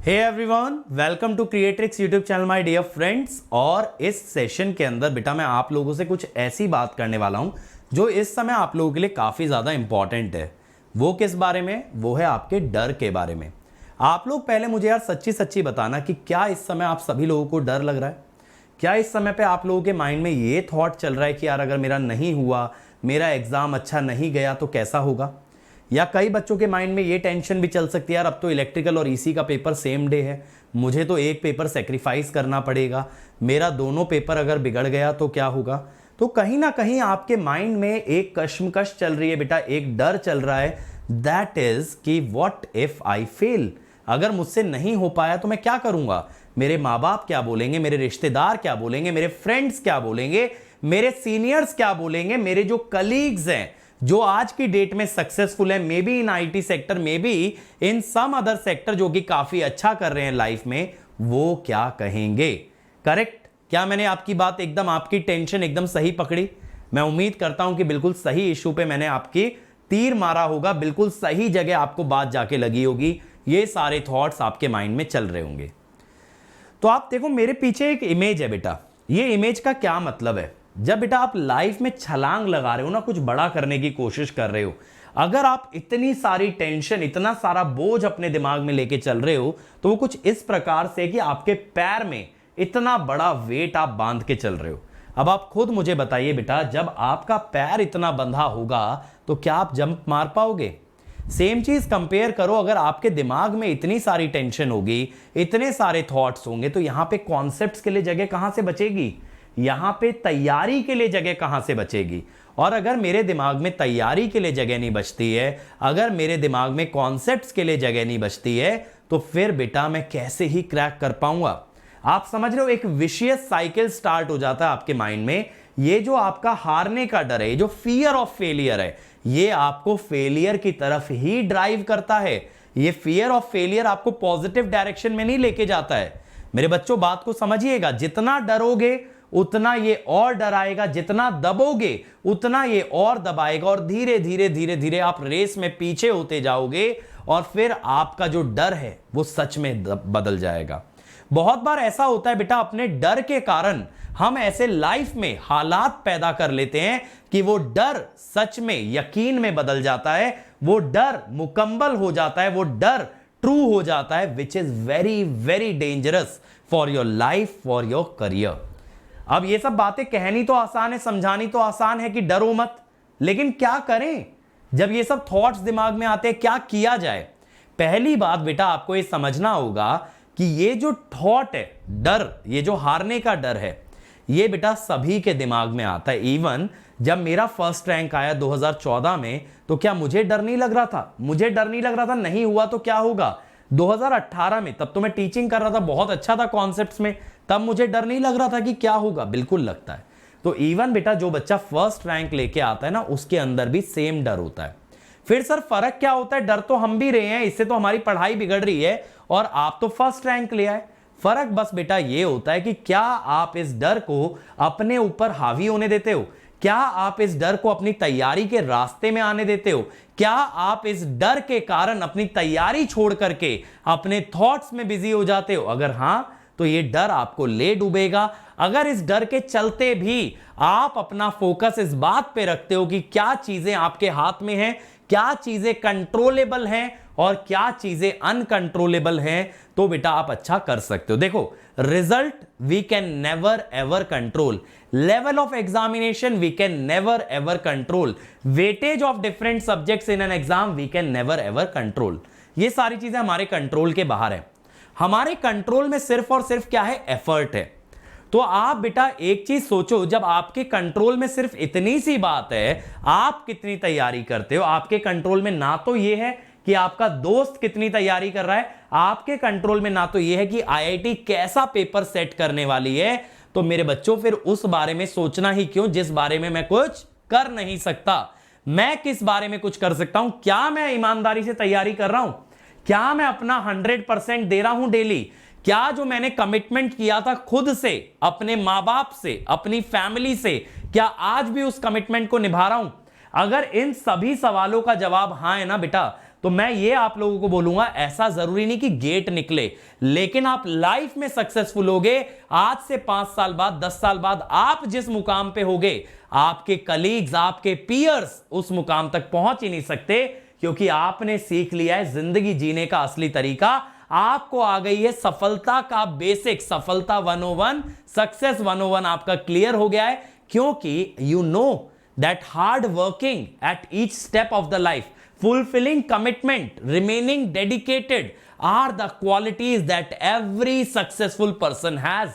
Hey everyone, welcome to Creatrix YouTube channel my dear friends. और इस session के अंदर बेटा मैं आप लोगों से कुछ ऐसी बात करने वाला हूं जो इस समय आप लोगों के लिए काफ़ी ज़्यादा इंपॉर्टेंट है। वो किस बारे में? वो है आपके डर के बारे में। आप लोग पहले मुझे यार सच्ची सच्ची बताना कि क्या इस समय आप सभी लोगों को डर लग रहा है? क्या इस समय पे आप लोगों के माइंड में ये थॉट चल रहा है कि यार अगर मेरा नहीं हुआ, मेरा एग्ज़ाम अच्छा नहीं गया तो कैसा होगा? या कई बच्चों के माइंड में ये टेंशन भी चल सकती है यार अब तो इलेक्ट्रिकल और ईसी का पेपर सेम डे है, मुझे तो एक पेपर सेक्रीफाइस करना पड़ेगा, मेरा दोनों पेपर अगर बिगड़ गया तो क्या होगा? तो कहीं ना कहीं आपके माइंड में एक कश्मकश चल रही है बेटा, एक डर चल रहा है, दैट इज कि व्हाट इफ आई फेल? अगर मुझसे नहीं हो पाया तो मैं क्या करूंगा? मेरे माँ बाप क्या बोलेंगे, मेरे रिश्तेदार क्या बोलेंगे, मेरे फ्रेंड्स क्या बोलेंगे, मेरे सीनियर्स क्या बोलेंगे, मेरे जो कलीग्स हैं जो आज की डेट में सक्सेसफुल है, maybe in IT sector, maybe in some other sector, जो कि काफी अच्छा कर रहे हैं लाइफ में, वो क्या कहेंगे? करेक्ट? क्या मैंने आपकी बात एकदम, आपकी टेंशन एकदम सही पकड़ी? मैं उम्मीद करता हूं कि बिल्कुल सही इशू पे मैंने आपकी तीर मारा होगा, बिल्कुल सही जगह आपको बात जाके लगी होगी, ये सारे थॉट्स आपके माइंड में चल रहे होंगे। तो आप देखो मेरे पीछे एक इमेज है बेटा, ये इमेज का क्या मतलब है? जब बेटा आप लाइफ में छलांग लगा रहे हो ना, कुछ बड़ा करने की कोशिश कर रहे हो, अगर आप इतनी सारी टेंशन, इतना सारा बोझ अपने दिमाग में लेके चल रहे हो, तो वो कुछ इस प्रकार से कि आपके पैर में इतना बड़ा वेट आप बांध के चल रहे हो। अब आप खुद मुझे बताइए बेटा, जब आपका पैर इतना बंधा होगा तो क्या आप जंप मार पाओगे? सेम चीज कंपेयर करो, अगर आपके दिमाग में इतनी सारी टेंशन होगी, इतने सारे थॉट्स होंगे, तो यहां पे कॉन्सेप्ट्स के लिए जगह कहां से बचेगी? यहां पे तैयारी के लिए जगह कहां से बचेगी? और अगर मेरे दिमाग में तैयारी के लिए जगह नहीं बचती है, अगर मेरे दिमाग में कॉन्सेप्ट्स के लिए जगह नहीं बचती है, तो फिर बेटा मैं कैसे ही क्रैक कर पाऊंगा? आप समझ रहे हो, एक विशियस साइकिल स्टार्ट हो जाता है आपके माइंड में। ये जो आपका हारने का डर है, ये जो फियर ऑफ फेलियर है, ये आपको फेलियर की तरफ ही ड्राइव करता है। ये फियर ऑफ फेलियर आपको पॉजिटिव डायरेक्शन में नहीं लेके जाता है। मेरे बच्चों, बात को समझिएगा, जितना डरोगे उतना ये और डराएगा, जितना दबोगे उतना ये और दबाएगा, और धीरे धीरे धीरे धीरे आप रेस में पीछे होते जाओगे, और फिर आपका जो डर है वो सच में बदल जाएगा। बहुत बार ऐसा होता है बेटा, अपने डर के कारण हम ऐसे लाइफ में हालात पैदा कर लेते हैं कि वो डर सच में यकीन में बदल जाता है, वो डर मुकम्मल हो जाता है, वो डर ट्रू हो जाता है, which is very very dangerous for your life, for your career. अब ये सब बातें कहनी तो आसान है, समझानी तो आसान है कि डरो मत, लेकिन क्या करें जब ये सब थॉट्स दिमाग में आते हैं? क्या किया जाए? पहली बात बेटा आपको ये समझना होगा कि ये जो थॉट है, डर, ये जो हारने का डर है, ये बेटा सभी के दिमाग में आता है। इवन जब मेरा फर्स्ट रैंक आया 2014 में, तो क्या मुझे डर नहीं लग रहा था? मुझे डर नहीं लग रहा था नहीं हुआ तो क्या होगा? 2018 में, तब तो मैं टीचिंग कर रहा था, बहुत अच्छा था कॉन्सेप्ट्स में, तब मुझे डर नहीं लग रहा था कि क्या होगा? बिल्कुल लगता है। तो इवन बेटा जो बच्चा फर्स्ट रैंक लेके आता है ना, उसके अंदर भी सेम डर होता है। फिर सर फर्क क्या होता है? डर तो हम भी रहे हैं, इससे तो हमारी पढ़ाई बिगड़ रही है, और आप तो फर्स्ट रैंक ले आए। फर्क बस बेटा ये होता है कि क्या आप इस डर को अपने ऊपर हावी होने देते हो? क्या आप इस डर को अपनी तैयारी के रास्ते में आने देते हो? क्या आप इस डर के कारण अपनी तैयारी छोड़ करके अपने थॉट्स में बिजी हो जाते हो? अगर हां, तो ये डर आपको ले डूबेगा। अगर इस डर के चलते भी आप अपना फोकस इस बात पे रखते हो कि क्या चीजें आपके हाथ में हैं, क्या चीजें कंट्रोलेबल हैं और क्या चीजें अनकंट्रोलेबल हैं, तो बेटा आप अच्छा कर सकते हो। देखो, result we can never ever control, level of examination we can never ever control, weightage of different subjects in an exam we can never ever control. ये सारी चीजें हमारे कंट्रोल के बाहर है। हमारे कंट्रोल में सिर्फ और सिर्फ क्या है? एफर्ट है। तो आप बेटा एक चीज सोचो, जब आपके कंट्रोल में सिर्फ इतनी सी बात है, आप कितनी तैयारी करते हो? आपके कंट्रोल में ना तो ये है कि आपका दोस्त कितनी तैयारी कर रहा है, आपके कंट्रोल में ना तो ये है कि आईआईटी कैसा पेपर सेट करने वाली है, तो मेरे बच्चों फिर उस बारे में सोचना ही क्यों जिस बारे में मैं कुछ कर नहीं सकता। मैं किस बारे में कुछ कर सकता हूं? क्या मैं ईमानदारी से तैयारी कर रहा हूं? क्या मैं अपना 100% दे रहा हूं डेली? क्या जो मैंने कमिटमेंट किया था खुद से, अपने मां बाप से, अपनी फैमिली से, क्या आज भी उस कमिटमेंट को निभा रहा हूं? अगर इन सभी सवालों का जवाब हां है ना बेटा, तो मैं ये आप लोगों को बोलूंगा, ऐसा जरूरी नहीं कि गेट निकले, लेकिन आप लाइफ में सक्सेसफुल होगे। आज से 5 साल बाद, 10 साल बाद आप जिस मुकाम पे होगे, आपके कलीग्स, आपके पीयर्स उस मुकाम तक पहुंच ही नहीं सकते, क्योंकि आपने सीख लिया है जिंदगी जीने का असली तरीका। आपको आ गई है सफलता का बेसिक, सफलता 101, सक्सेस 101 आपका क्लियर हो गया है, क्योंकि you know that hard working at each step of the life, fulfilling commitment, remaining dedicated are the qualities that every successful person has।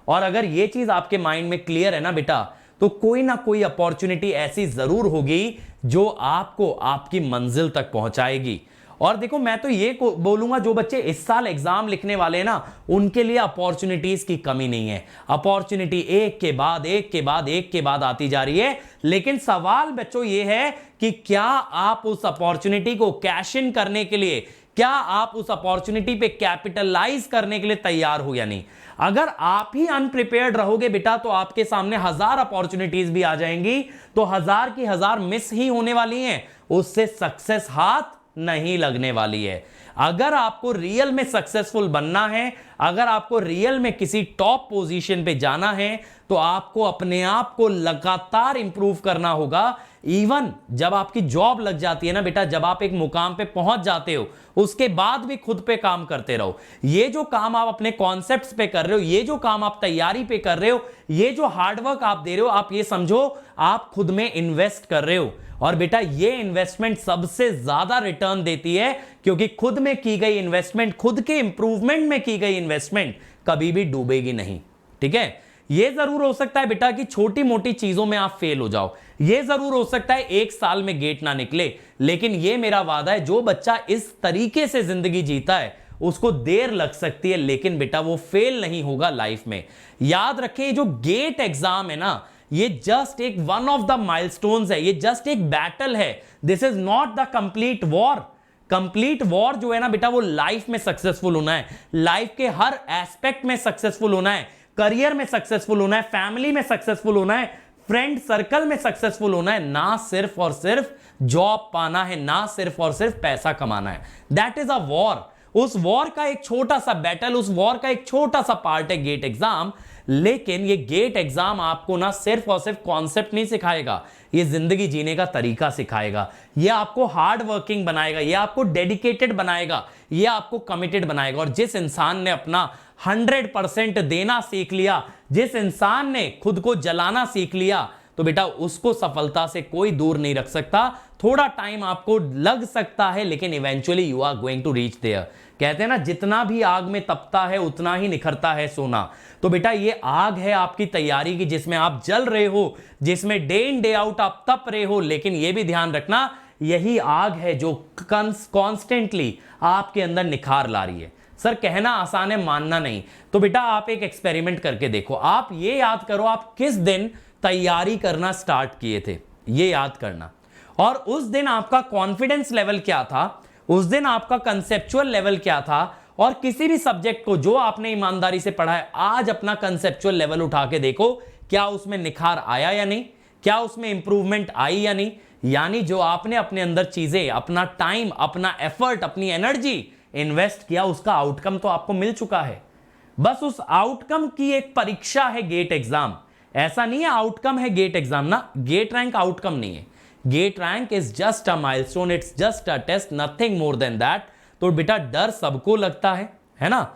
और अगर ये चीज आपके माइंड में क्लियर है ना बेटा, तो कोई ना कोई अपॉर्चुनिटी ऐसी जरूर होगी जो आपको आपकी मंजिल तक पहुंचाएगी। और देखो, मैं तो ये बोलूंगा, जो बच्चे इस साल एग्जाम लिखने वाले हैं ना, उनके लिए अपॉर्चुनिटीज की कमी नहीं है। अपॉर्चुनिटी एक के बाद एक के बाद एक के बाद आती जा रही है, लेकिन सवाल बच्चों ये है कि क्या आप उस अपॉर्चुनिटी को कैश इन करने के लिए, क्या आप उस अपॉर्चुनिटी पे कैपिटलाइज करने के लिए तैयार हो या नहीं। अगर आप ही अनप्रिपेयर्ड रहोगे बेटा, तो आपके सामने 1000 अपॉर्चुनिटीज भी आ जाएंगी, तो 1000 की 1000 मिस ही होने वाली हैं, उससे सक्सेस हाथ नहीं लगने वाली है। अगर आपको रियल में सक्सेसफुल बनना है, अगर आपको रियल में किसी टॉप पोजीशन पे जाना है, तो आपको अपने आप को लगातार इंप्रूव करना होगा। इवन जब आपकी जॉब लग जाती है ना बेटा, जब आप एक मुकाम पे पहुंच जाते हो, उसके बाद भी खुद पे काम करते रहो। ये जो काम आप अपने कॉन्सेप्ट्स पे कर रहे हो, ये जो काम आप तैयारी पे कर रहे हो, ये जो हार्डवर्क आप दे रहे हो, आप ये समझो आप खुद में इन्वेस्ट कर रहे हो। और बेटा, ये इन्वेस्टमेंट सबसे ज्यादा रिटर्न देती है, क्योंकि खुद में की गई इन्वेस्टमेंट, खुद के इंप्रूवमेंट में की गई इन्वेस्टमेंट कभी भी डूबेगी नहीं। ठीक है, ये जरूर हो सकता है बेटा कि छोटी मोटी चीजों में आप फेल हो जाओ, ये जरूर हो सकता है 1 साल में गेट ना निकले, लेकिन ये मेरा वादा है, जो बच्चा इस तरीके से जिंदगी जीता है उसको देर लग सकती है, लेकिन बेटा वो फेल नहीं होगा लाइफ में। याद रखें, जो गेट एग्जाम है ना, ये जस्ट एक वन ऑफ द माइलस्टोन्स है, ये जस्ट एक बैटल है। This is not the complete war. Complete war जो है ना बेटा, वो लाइफ में सक्सेसफुल होना है, लाइफ के हर एस्पेक्ट में सक्सेसफुल होना है, करियर में सक्सेसफुल होना है, फैमिली में सक्सेसफुल होना है, फ्रेंड सर्कल में सक्सेसफुल होना है, ना सिर्फ और सिर्फ जॉब पाना है, ना सिर्फ और सिर्फ पैसा कमाना है। That is a war. उस वॉर का एक छोटा सा बैटल, उस वॉर का एक छोटा सा पार्ट है गेट एग्जाम। लेकिन ये गेट एग्जाम आपको ना सिर्फ और सिर्फ कॉन्सेप्ट नहीं सिखाएगा, ये जिंदगी जीने का तरीका सिखाएगा, ये आपको हार्ड वर्किंग बनाएगा, ये आपको डेडिकेटेड बनाएगा, ये आपको कमिटेड बनाएगा। और जिस इंसान ने अपना 100% देना सीख लिया, जिस इंसान ने खुद को जलाना सीख लिया, तो बेटा उसको सफलता से कोई दूर नहीं रख सकता। थोड़ा टाइम आपको लग सकता है, लेकिन eventually you are going to reach there. कहते हैं ना, जितना भी आग में तपता है उतना ही निखरता है सोना। तो बेटा ये आग है आपकी तैयारी की, जिसमें आप जल रहे हो, जिसमें डे इन डे आउट आप तप रहे हो, लेकिन यह भी ध्यान रखना, यही आग है जो कॉन्स्टेंटली आपके अंदर निखार ला रही है। सर कहना आसान है, मानना नहीं। तो बेटा आप एक एक्सपेरिमेंट करके देखो, आप ये याद करो आप किस दिन तैयारी करना स्टार्ट किए थे, ये याद करना। और उस दिन आपका कॉन्फिडेंस लेवल क्या था, उस दिन आपका कंसेप्चुअल लेवल क्या था, और किसी भी सब्जेक्ट को जो आपने ईमानदारी से पढ़ा है, आज अपना कंसेप्चुअल लेवल उठा के देखो, क्या उसमें निखार आया या नहीं, क्या उसमें इंप्रूवमेंट आई या नहीं। यानी जो आपने अपने अंदर चीजें, अपना टाइम, अपना एफर्ट, अपनी एनर्जी इन्वेस्ट किया, उसका आउटकम तो आपको मिल चुका है। बस उस आउटकम की एक परीक्षा है गेट एग्जाम। ऐसा नहीं है आउटकम है गेट एग्जाम ना, गेट रैंक आउटकम नहीं है। GATE rank is just a milestone, it's just a test, nothing more than that. तो बेटा डर सबको लगता है ना,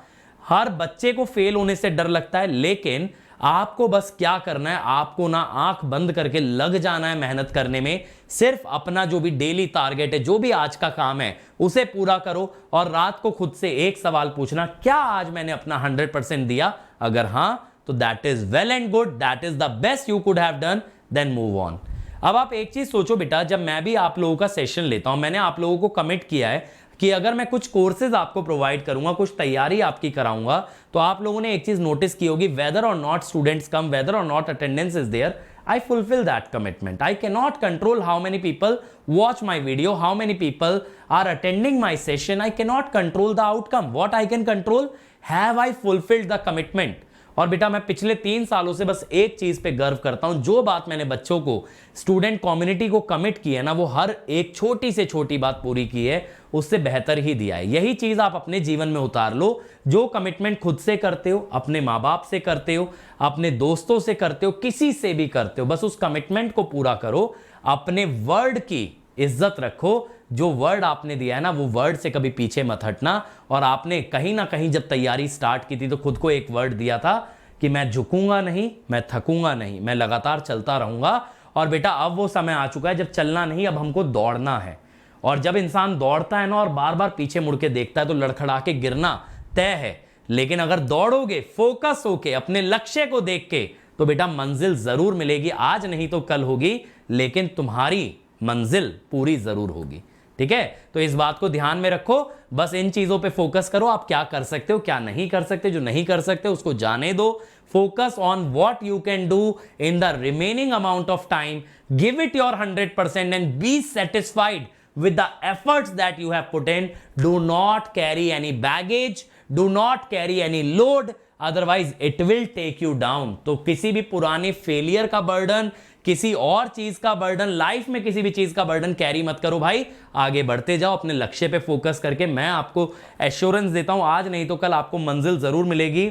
हर बच्चे को फेल होने से डर लगता है, लेकिन आपको बस क्या करना है, आपको ना आंख बंद करके लग जाना है मेहनत करने में। सिर्फ अपना जो भी डेली टारगेट है, जो भी आज का काम है, उसे पूरा करो। और रात को खुद से एक सवाल पूछना, क्या आज मैंने अपना 100% दिया? अगर हां, तो that is well and good, that is the best you could have done, then move on. अब आप एक चीज सोचो बेटा, जब मैं भी आप लोगों का सेशन लेता हूं, मैंने आप लोगों को कमिट किया है कि अगर मैं कुछ कोर्सेज आपको प्रोवाइड करूंगा, कुछ तैयारी आपकी कराऊंगा, तो आप लोगों ने एक चीज नोटिस की होगी, whether or not students come, whether or not attendance is there, I fulfill that commitment. I cannot control how many people watch my video, how many people are attending my session. I cannot control the outcome. What I can control, have I fulfilled the commitment? और बेटा मैं पिछले 3 सालों से बस एक चीज पे गर्व करता हूं, जो बात मैंने बच्चों को, स्टूडेंट कम्युनिटी को कमिट की है ना, वो हर एक छोटी से छोटी बात पूरी की है, उससे बेहतर ही दिया है। यही चीज आप अपने जीवन में उतार लो। जो कमिटमेंट खुद से करते हो, अपने माँ बाप से करते हो, अपने दोस्तों से करते हो, किसी से भी करते हो, बस उस कमिटमेंट को पूरा करो। अपने वर्ड की इज्जत रखो। जो वर्ड आपने दिया है ना, वो वर्ड से कभी पीछे मत हटना। और आपने कहीं ना कहीं जब तैयारी स्टार्ट की थी तो खुद को एक वर्ड दिया था कि मैं झुकूंगा नहीं, मैं थकूंगा नहीं, मैं लगातार चलता रहूंगा। और बेटा अब वो समय आ चुका है जब चलना नहीं, अब हमको दौड़ना है। और जब इंसान दौड़ता है ना और बार बार पीछे मुड़ के देखता है तो लड़खड़ा के गिरना तय है। लेकिन अगर दौड़ोगे फोकस होके अपने लक्ष्य को देख के, तो बेटा मंजिल जरूर मिलेगी। आज नहीं तो कल होगी, लेकिन तुम्हारी मंजिल पूरी जरूर होगी। ठीक है, तो इस बात को ध्यान में रखो। बस इन चीजों पे फोकस करो। आप क्या कर सकते हो, क्या नहीं कर सकते। जो नहीं कर सकते उसको जाने दो। Focus on what you can do in the remaining amount of time. Give it your 100% and be satisfied with the efforts that you have put in. Do not carry any baggage, do not carry any load, otherwise it will take you down. तो किसी भी पुराने failure का burden, किसी और चीज का burden, life में किसी भी चीज का बर्डन कैरी मत करो भाई। आगे बढ़ते जाओ अपने लक्ष्य पे फोकस करके। मैं आपको एश्योरेंस देता हूं, आज नहीं तो कल आपको मंजिल जरूर मिलेगी।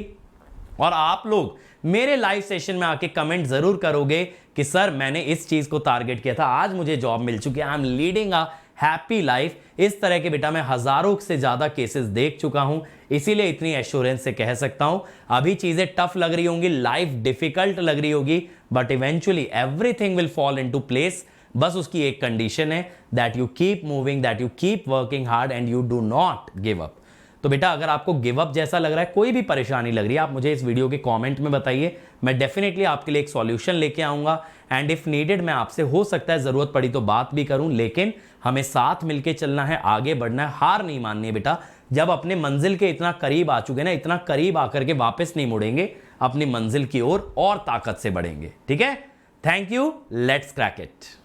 और आप लोग मेरे लाइव सेशन में आके कमेंट जरूर करोगे कि सर मैंने इस चीज को टारगेट किया था, आज मुझे जॉब मिल चुकी है, I am leading a happy life. इस तरह के बेटा मैं हजारों से ज्यादा केसेस देख चुका हूं, इसीलिए इतनी एश्योरेंस से कह सकता हूं। अभी चीजें टफ लग रही होंगी, लाइफ डिफिकल्ट लग रही होगी, but eventually everything will fall into place. बस उसकी एक कंडीशन है, that you keep moving, that you keep working hard and you do not give up. तो बेटा अगर आपको गिव अप जैसा लग रहा है, कोई भी परेशानी लग रही है, आप मुझे इस वीडियो के कमेंट में बताइए। मैं डेफिनेटली आपके लिए एक सॉल्यूशन लेके आऊंगा। एंड इफ नीडेड मैं आपसे हो सकता है जरूरत पड़ी तो बात भी करूं, लेकिन हमें साथ मिलके चलना है, आगे बढ़ना है, हार नहीं माननी है बेटा। जब अपने मंजिल के इतना करीब आ चुके ना, इतना करीब आकर के वापस नहीं मुड़ेंगे, अपनी मंजिल की ओर और ताकत से बढ़ेंगे। ठीक है, thank you, let's crack it.